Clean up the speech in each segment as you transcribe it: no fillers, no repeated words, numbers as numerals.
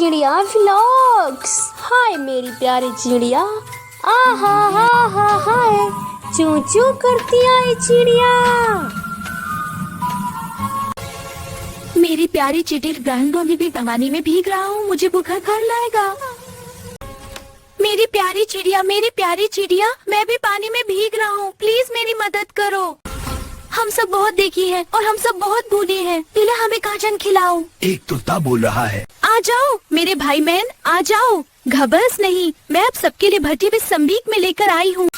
चिड़िया व्लॉग्स। हाय मेरी प्यारी चिड़िया, आ हा हाय, चू चू करती आई चिड़िया। मेरी प्यारी चिटी गांडों में भी पानी में भीग रहा हूँ, मुझे बुखार कर लाएगा। मेरी प्यारी चिड़िया, मैं भी पानी में भीग रहा हूँ, प्लीज मेरी मदद करो। हम सब बहुत देखी है और हम सब बहुत बूढ़े हैं, पहले हमें काजन खिलाओ। एक तोता बोल रहा है, आ जाओ मेरे भाई बहन, आ जाओ, घबरास नहीं, मैं अब सबके लिए भट्टी में संबीक में लेकर आई हूँ।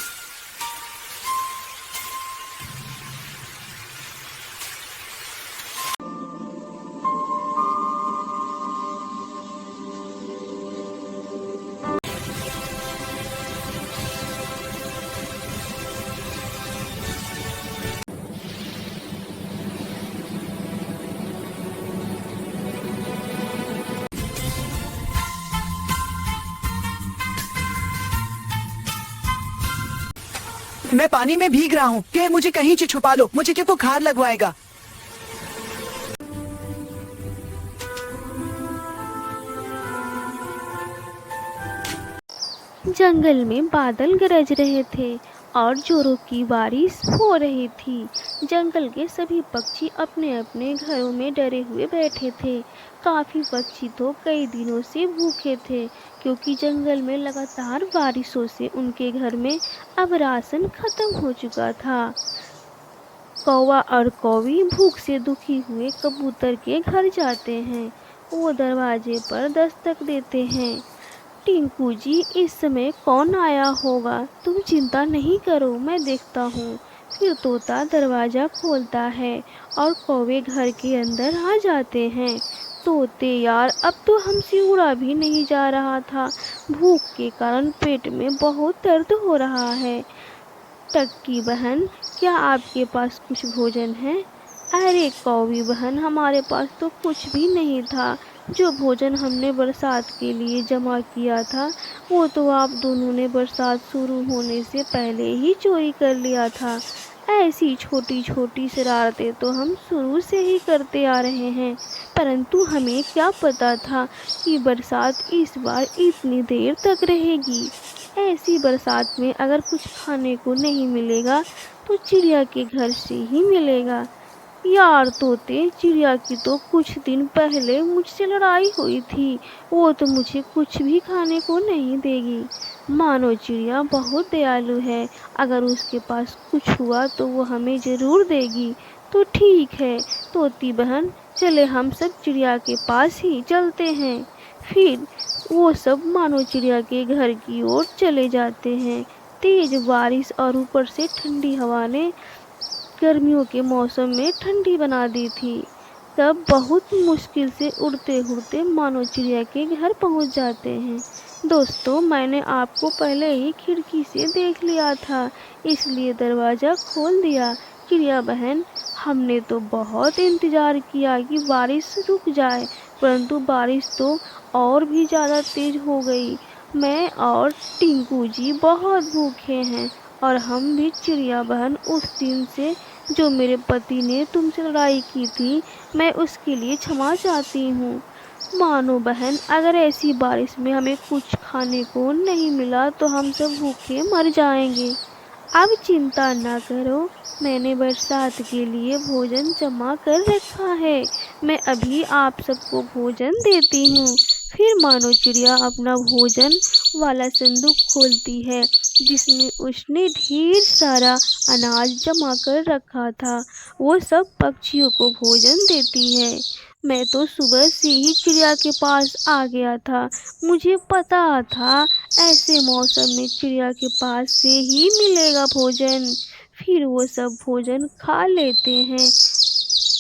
मैं पानी में भीग रहा हूँ, क्या मुझे कहीं से छुपा लो, मुझे क्या बुखार लगवाएगा। जंगल में बादल गरज रहे थे और जोरों की बारिश हो रही थी। जंगल के सभी पक्षी अपने अपने घरों में डरे हुए बैठे थे। काफ़ी पक्षी तो कई दिनों से भूखे थे, क्योंकि जंगल में लगातार बारिशों से उनके घर में अब राशन खत्म हो चुका था। कौवा और कौवी भूख से दुखी हुए कबूतर के घर जाते हैं। वो दरवाजे पर दस्तक देते हैं। टिंकू जी, इस समय कौन आया होगा? तुम चिंता नहीं करो, मैं देखता हूँ। फिर तोता दरवाज़ा खोलता है और कौवे घर के अंदर आ जाते हैं। तोते यार, अब तो हमसे उड़ा भी नहीं जा रहा था। भूख के कारण पेट में बहुत दर्द हो रहा है। टक्की बहन, क्या आपके पास कुछ भोजन है? अरे कौवी बहन, हमारे पास तो कुछ भी नहीं था। जो भोजन हमने बरसात के लिए जमा किया था, वो तो आप दोनों ने बरसात शुरू होने से पहले ही चोरी कर लिया था। ऐसी छोटी छोटी शरारतें तो हम शुरू से ही करते आ रहे हैं, परंतु हमें क्या पता था कि बरसात इस बार इतनी देर तक रहेगी। ऐसी बरसात में अगर कुछ खाने को नहीं मिलेगा तो चिड़िया के घर से ही मिलेगा। यार तोते, चिड़िया की तो कुछ दिन पहले मुझसे लड़ाई हुई थी, वो तो मुझे कुछ भी खाने को नहीं देगी। मानो चिड़िया बहुत दयालु है, अगर उसके पास कुछ हुआ तो वो हमें ज़रूर देगी। तो ठीक है तोती बहन, चले हम सब चिड़िया के पास ही चलते हैं। फिर वो सब मानो चिड़िया के घर की ओर चले जाते हैं। तेज बारिश और ऊपर से ठंडी हवा ने गर्मियों के मौसम में ठंडी बना दी थी। तब बहुत मुश्किल से उड़ते उड़ते मानो चिड़िया के घर पहुंच जाते हैं। दोस्तों, मैंने आपको पहले ही खिड़की से देख लिया था, इसलिए दरवाज़ा खोल दिया। चिड़िया बहन, हमने तो बहुत इंतज़ार किया कि बारिश रुक जाए, परंतु बारिश तो और भी ज़्यादा तेज़ हो गई। मैं और टिंकू जी बहुत भूखे हैं, और हम भी चिड़िया बहन, उस दिन से जो मेरे पति ने तुमसे लड़ाई की थी, मैं उसके लिए क्षमा चाहती हूँ। मानो बहन, अगर ऐसी बारिश में हमें कुछ खाने को नहीं मिला तो हम सब भूखे मर जाएंगे। अब चिंता ना करो, मैंने बरसात के लिए भोजन जमा कर रखा है। मैं अभी आप सबको भोजन देती हूँ। फिर मानो चिड़िया अपना भोजन वाला संदूक खोलती है, जिसमें उसने ढेर सारा अनाज जमा कर रखा था। वो सब पक्षियों को भोजन देती है। मैं तो सुबह से ही चिड़िया के पास आ गया था, मुझे पता था ऐसे मौसम में चिड़िया के पास से ही मिलेगा भोजन। फिर वो सब भोजन खा लेते हैं।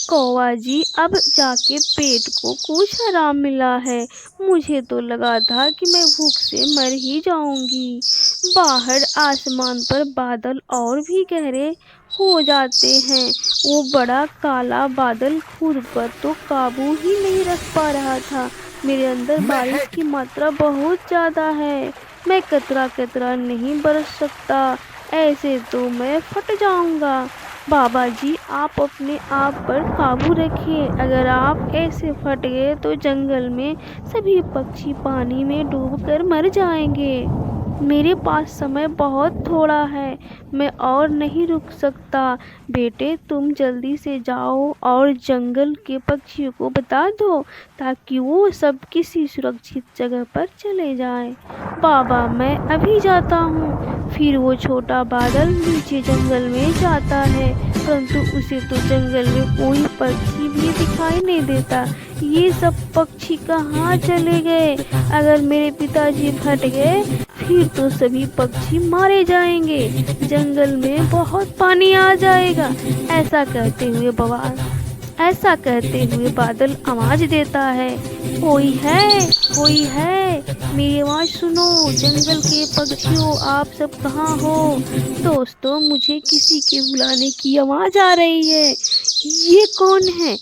कौवा जी, अब जाके पेट को कुछ आराम मिला है। मुझे तो लगा था कि मैं भूख से मर ही जाऊंगी। बाहर आसमान पर बादल और भी गहरे हो जाते हैं। वो बड़ा काला बादल खुद पर तो काबू ही नहीं रख पा रहा था। मेरे अंदर बारिश की मात्रा बहुत ज़्यादा है, मैं कतरा कतरा नहीं बरस सकता, ऐसे तो मैं फट जाऊंगा। बाबा जी, आप अपने आप पर काबू रखिए। अगर आप ऐसे फट गए तो जंगल में सभी पक्षी पानी में डूबकर मर जाएंगे। मेरे पास समय बहुत थोड़ा है, मैं और नहीं रुक सकता। बेटे, तुम जल्दी से जाओ और जंगल के पक्षियों को बता दो ताकि वो सब किसी सुरक्षित जगह पर चले जाएं। बाबा, मैं अभी जाता हूँ। फिर वो छोटा बादल नीचे जंगल में जाता है, परंतु उसे तो जंगल में कोई पक्षी भी दिखाई नहीं देता। ये सब पक्षी कहाँ चले गए? अगर मेरे पिताजी फट गए फिर तो सभी पक्षी मारे जाएंगे, जंगल में बहुत पानी आ जाएगा। ऐसा कहते हुए बादल आवाज देता है, कोई है, कोई है, मेरी आवाज सुनो, जंगल के पक्षियों, आप सब कहाँ हो? दोस्तों, मुझे किसी के बुलाने की आवाज आ रही है। ये कौन है?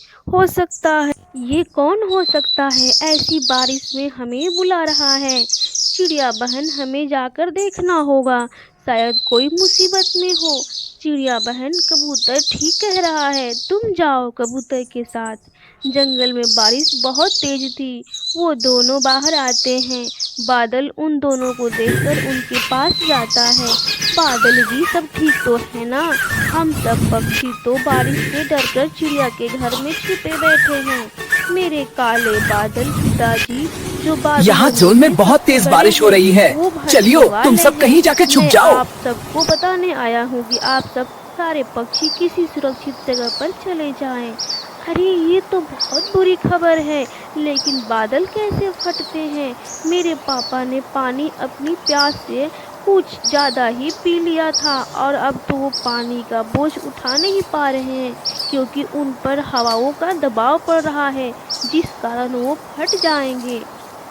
ये कौन हो सकता है? ऐसी बारिश में हमें बुला रहा है। चिड़िया बहन, हमें जाकर देखना होगा, शायद कोई मुसीबत में हो। चिड़िया बहन, कबूतर ठीक कह रहा है, तुम जाओ कबूतर के साथ। जंगल में बारिश बहुत तेज थी। वो दोनों बाहर आते हैं। बादल उन दोनों को देखकर उनके पास जाता है। बादल जी, सब ठीक तो है ना? हम सब पक्षी तो बारिश से डरकर चिड़िया के घर में छिपे बैठे हैं। मेरे काले बादल पिताजी, जो बादल यहाँ जोन में बहुत तेज बारिश हो रही है। चलियो, तुम सब कहीं जाके छुप जाओ। आप सबको बताने आया हूँ कि आप सब सारे पक्षी किसी सुरक्षित जगह पर चले जाएं। अरे, ये तो बहुत बुरी खबर है, लेकिन बादल कैसे फटते हैं? मेरे पापा ने पानी अपनी प्यास से कुछ ज़्यादा ही पी लिया था और अब तो वो पानी का बोझ उठा नहीं पा रहे हैं, क्योंकि उन पर हवाओं का दबाव पड़ रहा है, जिस कारण वो फट जाएंगे।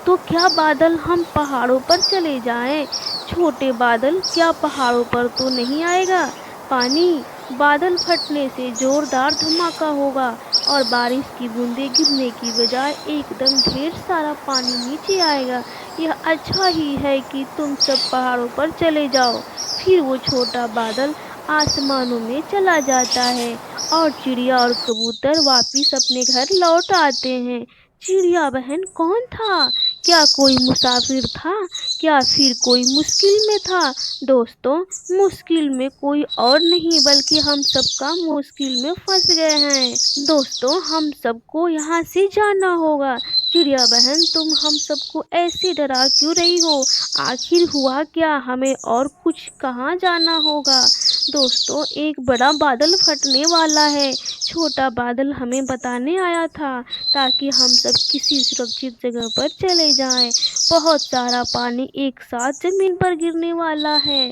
तो क्या बादल, हम पहाड़ों पर चले जाएं? छोटे बादल, क्या पहाड़ों पर तो नहीं आएगा पानी? बादल फटने से जोरदार धमाका होगा और बारिश की बूंदें गिरने की बजाय एकदम ढेर सारा पानी नीचे आएगा। यह अच्छा ही है कि तुम सब पहाड़ों पर चले जाओ। फिर वो छोटा बादल आसमानों में चला जाता है और चिड़िया और कबूतर वापिस अपने घर लौट आते हैं। चिड़िया बहन, कौन था? क्या कोई मुसाफिर था? क्या फिर कोई मुश्किल में था? दोस्तों, मुश्किल में कोई और नहीं बल्कि हम सबका मुश्किल में फंस गए हैं। दोस्तों, हम सबको यहाँ से जाना होगा। चिड़िया बहन, तुम हम सबको ऐसे डरा क्यों रही हो? आखिर हुआ क्या? हमें और कुछ कहाँ जाना होगा? दोस्तों, एक बड़ा बादल फटने वाला है। छोटा बादल हमें बताने आया था ताकि हम सब किसी सुरक्षित जगह पर चले जाएं। बहुत सारा पानी एक साथ जमीन पर गिरने वाला है।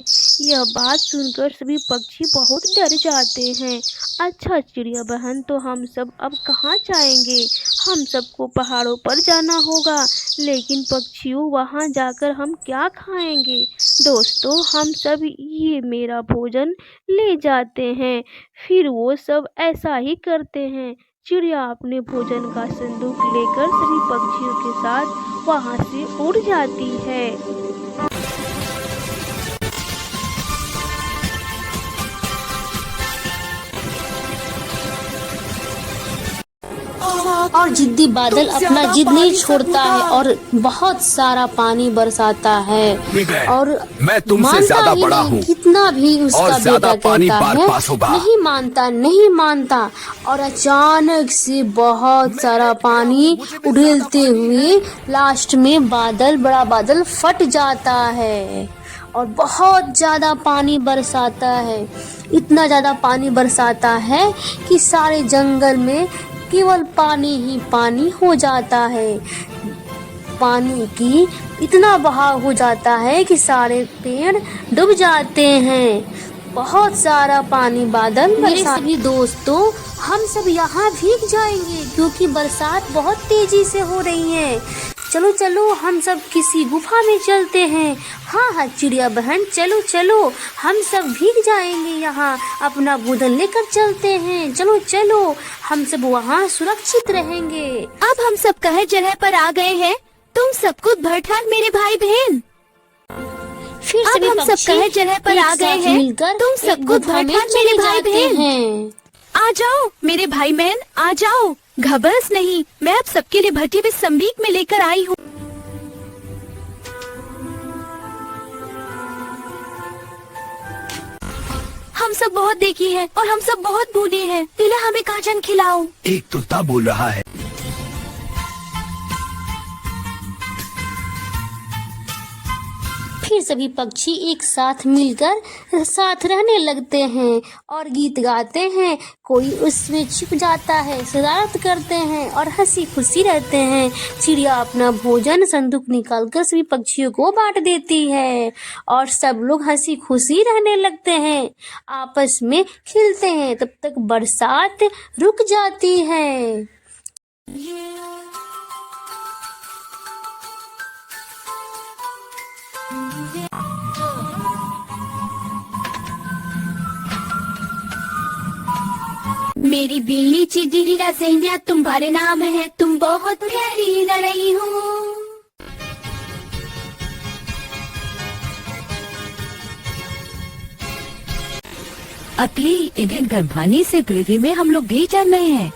यह बात सुनकर सभी पक्षी बहुत डर जाते हैं। अच्छा चिड़िया बहन, तो हम सब अब कहाँ जाएंगे? हम सबको पहाड़ों पर जाना होगा, लेकिन पक्षियों, वहाँ जाकर हम क्या खाएंगे? दोस्तों, हम सब ये मेरा भोजन ले जाते हैं। फिर वो सब ऐसा ही करते हैं। चिड़िया अपने भोजन का संदूक लेकर सभी पक्षियों के साथ वहाँ से उड़ जाती है। और जिद्दी बादल अपना जिद नहीं छोड़ता है और बहुत सारा पानी बरसाता है और मैं तुमसे ज्यादा बड़ा हूँ, कितना भी उसका और ज्यादा बेटा पानी कहता पार है, पास होगा। नहीं मानता और अचानक से बहुत सारा पानी उड़ेलते हुए लास्ट में बड़ा बादल फट जाता है और बहुत ज्यादा पानी बरसाता है। इतना ज्यादा पानी बरसाता है कि सारे जंगल में केवल पानी ही पानी हो जाता है। पानी की इतना बहाव हो जाता है कि सारे पेड़ डूब जाते हैं। बहुत सारा पानी बादल मेरे सभी दोस्तों, हम सब यहाँ भीग जाएंगे क्योंकि बरसात बहुत तेजी से हो रही है। चलो चलो, हम सब किसी गुफा में चलते हैं। हाँ चिड़िया बहन, चलो चलो, हम सब भीग जाएंगे। यहाँ अपना भोजन लेकर चलते हैं। चलो चलो, हम सब वहाँ सुरक्षित रहेंगे। अब हम सब कहे जगह पर आ गए हैं। तुम सब कुछ भर ठान मेरे भाई बहन। फिर अब सभी हम सब पक्षी कहे जगह पर एक आ गए साथ हैं। मिलकर तुम एक सबको गुफा में धड़कन चले मेरे भाई जाते बहन। हैं। आ जाओ मेरे भाई बहन, आ जाओ, घबरास नहीं, मैं अब सबके लिए भटी हुई संबीक में लेकर आई हूँ। हम सब बहुत देखी है और हम सब बहुत बूढ़े हैं, तिला हमें काजन खिलाओ। एक तोता बोल रहा है। फिर सभी पक्षी एक साथ मिलकर साथ रहने लगते हैं और गीत गाते हैं। कोई उसमें छिप जाता है, शरारत करते हैं और हंसी खुशी रहते हैं। चिड़िया अपना भोजन संदूक निकालकर सभी पक्षियों को बांट देती है और सब लोग हंसी खुशी रहने लगते हैं, आपस में खिलते हैं। तब तक बरसात रुक जाती है। मेरी बिल्ली चिड़िया सैया तुम्हारे नाम है, तुम बहुत प्यारी लड़ाई हो। अतली, इन्हें गर्भानी से ग्रेवी में हम लोग भी चल रहे हैं।